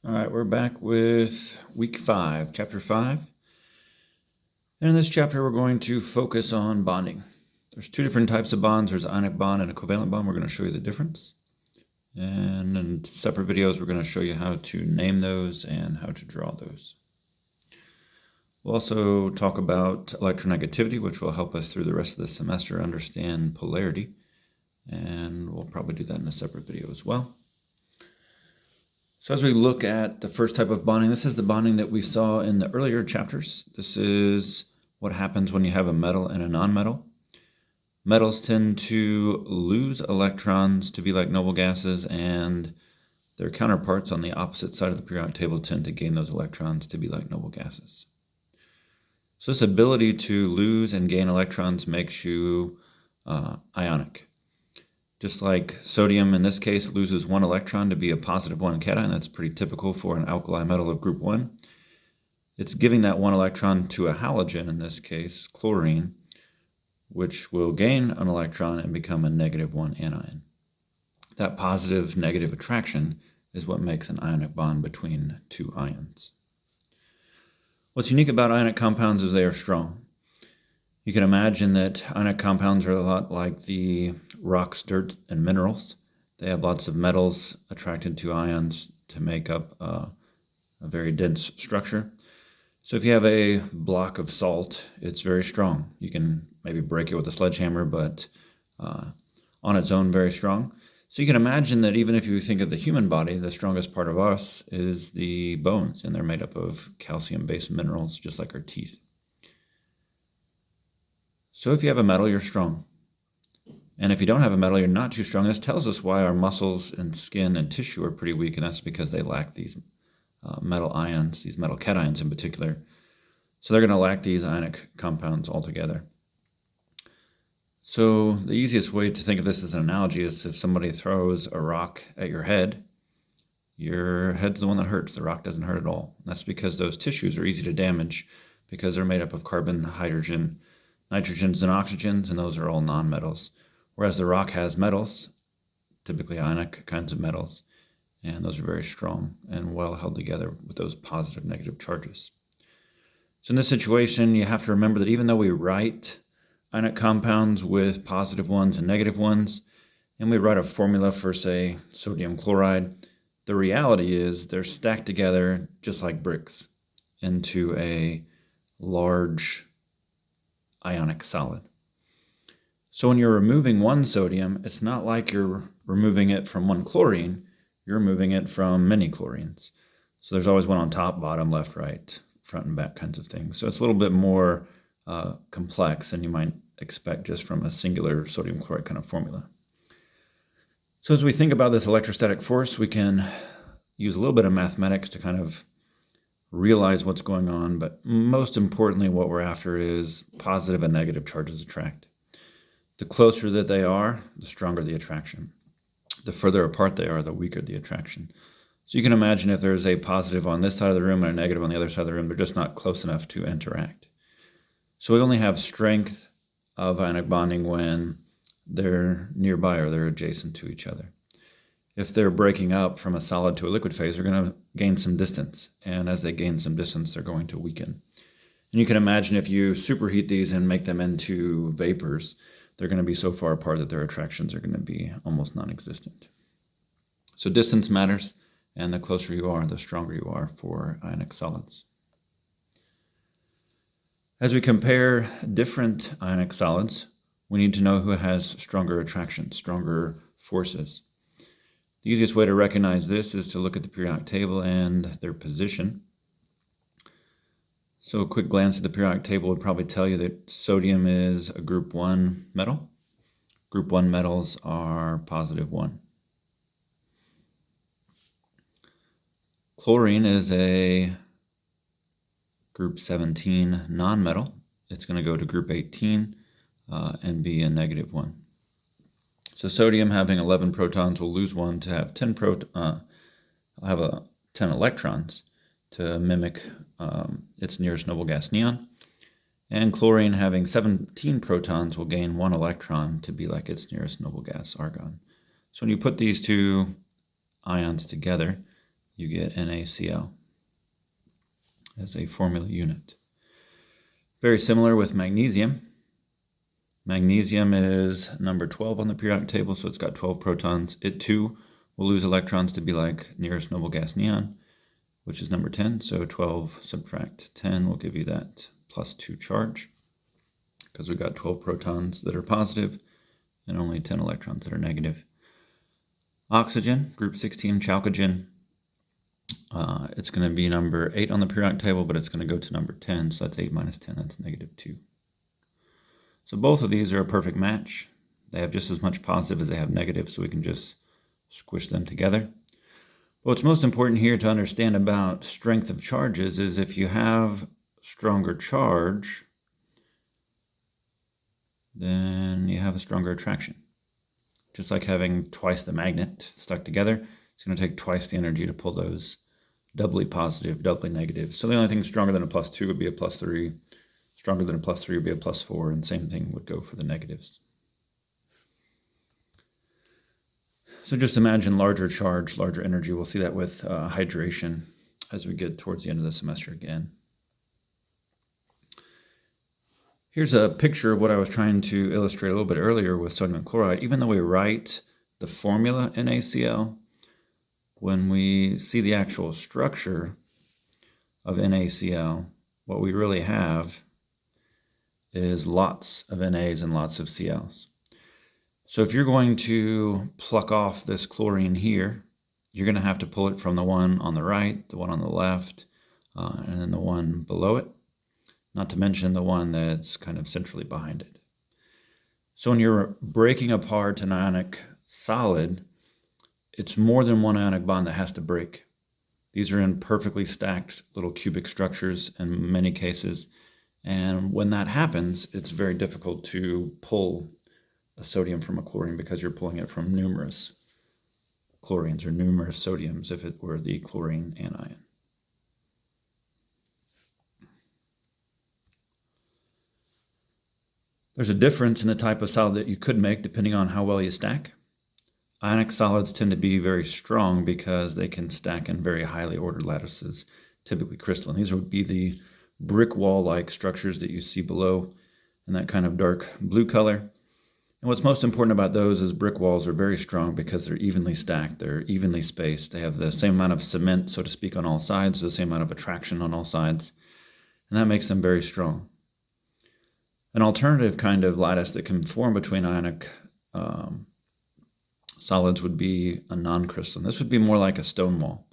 All right, we're back with week 5, chapter 5. And in this chapter, we're going to focus on bonding. There's two different types of bonds. There's an ionic bond and a covalent bond. We're going to show you the difference. And in separate videos, we're going to show you how to name those and how to draw those. We'll also talk about electronegativity, which will help us through the rest of the semester understand polarity. And we'll probably do that in a separate video as well. So as we look at the first type of bonding, this is the bonding that we saw in the earlier chapters. This is what happens when you have a metal and a nonmetal. Metals tend to lose electrons to be like noble gases, and their counterparts on the opposite side of the periodic table tend to gain those electrons to be like noble gases. So this ability to lose and gain electrons makes you ionic. Just like sodium, in this case, loses one electron to be a positive one cation. That's pretty typical for an alkali metal of group 1. It's giving that one electron to a halogen, in this case, chlorine, which will gain an electron and become a -1 anion. That positive-negative attraction is what makes an ionic bond between two ions. What's unique about ionic compounds is they are strong. You can imagine that ionic compounds are a lot like the rocks, dirt, and minerals. They have lots of metals attracted to ions to make up a very dense structure. So if you have a block of salt, it's very strong. You can maybe break it with a sledgehammer, but on its own, very strong. So you can imagine that even if you think of the human body, the strongest part of us is the bones, and they're made up of calcium-based minerals, just like our teeth. So if you have a metal, you're strong. And if you don't have a metal, you're not too strong. This tells us why our muscles and skin and tissue are pretty weak, and that's because they lack these metal ions, these metal cations in particular. So they're going to lack these ionic compounds altogether. So the easiest way to think of this as an analogy is if somebody throws a rock at your head's the one that hurts. The rock doesn't hurt at all. And that's because those tissues are easy to damage because they're made up of carbon, hydrogen, nitrogens, and oxygens, and those are all nonmetals. Whereas the rock has metals, typically ionic kinds of metals, and those are very strong and well held together with those positive, negative charges. So in this situation, you have to remember that even though we write ionic compounds with positive ones and negative ones, and we write a formula for, say, sodium chloride, the reality is they're stacked together just like bricks into a large ionic solid. So when you're removing one sodium, it's not like you're removing it from one chlorine, you're removing it from many chlorines. So there's always one on top, bottom, left, right, front and back kinds of things. So it's a little bit more complex than you might expect just from a singular sodium chloride kind of formula. So as we think about this electrostatic force, we can use a little bit of mathematics to kind of realize what's going on, but most importantly, what we're after is positive and negative charges attract. The closer that they are, the stronger the attraction. The further apart they are, the weaker the attraction. So you can imagine if there's a positive on this side of the room and a negative on the other side of the room, they're just not close enough to interact. So we only have strength of ionic bonding when they're nearby or they're adjacent to each other. If they're breaking up from a solid to a liquid phase, they're going to gain some distance. And as they gain some distance, they're going to weaken. And you can imagine if you superheat these and make them into vapors, they're going to be so far apart that their attractions are going to be almost non-existent. So distance matters, and the closer you are, the stronger you are for ionic solids. As we compare different ionic solids, we need to know who has stronger attractions, stronger forces. The easiest way to recognize this is to look at the periodic table and their position. So a quick glance at the periodic table would probably tell you that sodium is a group 1 metal. Group 1 metals are +1. Chlorine is a group 17 nonmetal. It's going to go to group 18 and be a -1. So sodium, having 11 protons, will lose one to have 10 electrons to mimic its nearest noble gas neon. And chlorine, having 17 protons, will gain 1 electron to be like its nearest noble gas argon. So when you put these two ions together, you get NaCl as a formula unit. Very similar with magnesium. Magnesium is number 12 on the periodic table, so it's got 12 protons. It too will lose electrons to be like nearest noble gas neon, which is number 10. So 12 subtract 10 will give you that +2 charge, because we've got 12 protons that are positive and only 10 electrons that are negative. Oxygen, group 16, chalcogen. It's going to be number 8 on the periodic table, but it's going to go to number 10, so that's 8 minus 10, that's -2. So both of these are a perfect match. They have just as much positive as they have negative, so we can just squish them together. What's most important here to understand about strength of charges is if you have stronger charge, then you have a stronger attraction. Just like having twice the magnet stuck together, it's going to take twice the energy to pull those doubly positive, doubly negative. So the only thing stronger than a +2 would be a +3. Stronger than a +3 would be a +4, and same thing would go for the negatives. So just imagine larger charge, larger energy. We'll see that with hydration as we get towards the end of the semester again. Here's a picture of what I was trying to illustrate a little bit earlier with sodium chloride. Even though we write the formula NaCl, when we see the actual structure of NaCl, what we really have is lots of NAs and lots of Cls. So if you're going to pluck off this chlorine here, you're going to have to pull it from the one on the right, the one on the left, and then the one below it, not to mention the one that's kind of centrally behind it. So when you're breaking apart an ionic solid, it's more than one ionic bond that has to break. These are in perfectly stacked little cubic structures in many cases. And when that happens, it's very difficult to pull a sodium from a chlorine because you're pulling it from numerous chlorines or numerous sodiums if it were the chlorine anion. There's a difference in the type of solid that you could make depending on how well you stack. Ionic solids tend to be very strong because they can stack in very highly ordered lattices, typically crystalline. These would be the brick wall-like structures that you see below in that kind of dark blue color. And what's most important about those is brick walls are very strong because they're evenly stacked, they're evenly spaced, they have the same amount of cement, so to speak, on all sides, the same amount of attraction on all sides, and that makes them very strong. An alternative kind of lattice that can form between ionic solids would be a non-crystalline. This would be more like a stone wall.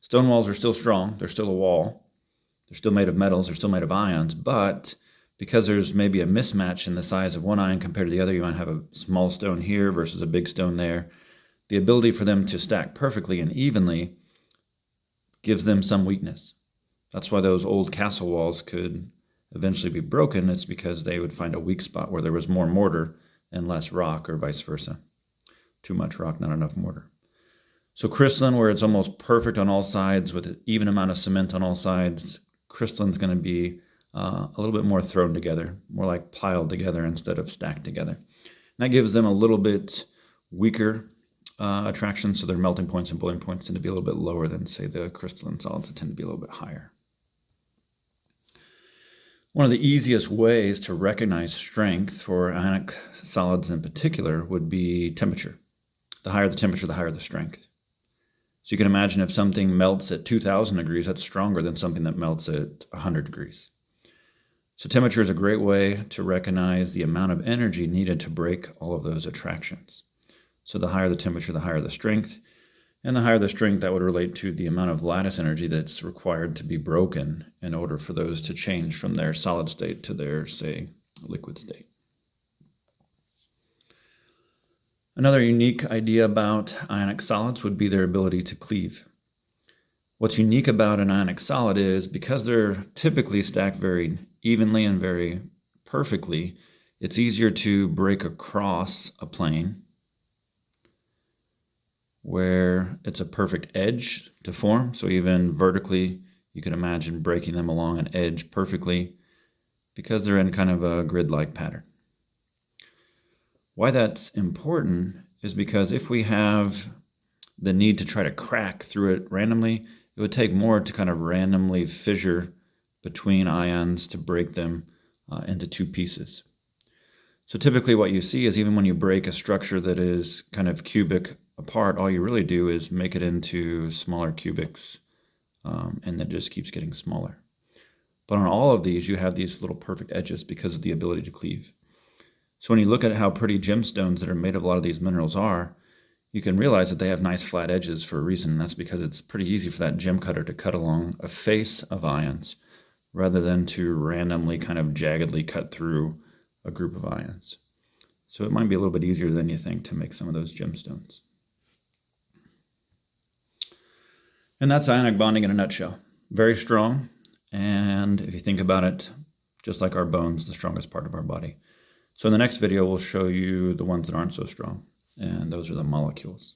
Stone walls are still strong, they're still a wall, they're still made of metals, they're still made of ions, but because there's maybe a mismatch in the size of one ion compared to the other, you might have a small stone here versus a big stone there. The ability for them to stack perfectly and evenly gives them some weakness. That's why those old castle walls could eventually be broken. It's because they would find a weak spot where there was more mortar and less rock, or vice versa. Too much rock, not enough mortar. So crystalline, where it's almost perfect on all sides with an even amount of cement on all sides, crystalline is going to be a little bit more thrown together, more like piled together instead of stacked together. And that gives them a little bit weaker attraction, so their melting points and boiling points tend to be a little bit lower than, say, the crystalline solids that tend to be a little bit higher. One of the easiest ways to recognize strength for ionic solids in particular would be temperature. The higher the temperature, the higher the strength. So you can imagine if something melts at 2,000 degrees, that's stronger than something that melts at 100 degrees. So temperature is a great way to recognize the amount of energy needed to break all of those attractions. So the higher the temperature, the higher the strength. And the higher the strength, that would relate to the amount of lattice energy that's required to be broken in order for those to change from their solid state to their, say, liquid state. Another unique idea about ionic solids would be their ability to cleave. What's unique about an ionic solid is because they're typically stacked very evenly and very perfectly, it's easier to break across a plane where it's a perfect edge to form. So even vertically, you can imagine breaking them along an edge perfectly because they're in kind of a grid-like pattern. Why that's important is because if we have the need to try to crack through it randomly. It would take more to kind of randomly fissure between ions to break them into two pieces. So typically what you see is even when you break a structure that is kind of cubic apart, all you really do is make it into smaller cubics, and it just keeps getting smaller. But on all of these, you have these little perfect edges because of the ability to cleave. So when you look at how pretty gemstones that are made of a lot of these minerals are, you can realize that they have nice flat edges for a reason. And that's because it's pretty easy for that gem cutter to cut along a face of ions rather than to randomly kind of jaggedly cut through a group of ions. So it might be a little bit easier than you think to make some of those gemstones. And that's ionic bonding in a nutshell. Very strong, and if you think about it, just like our bones, the strongest part of our body. So in the next video, we'll show you the ones that aren't so strong, and those are the molecules.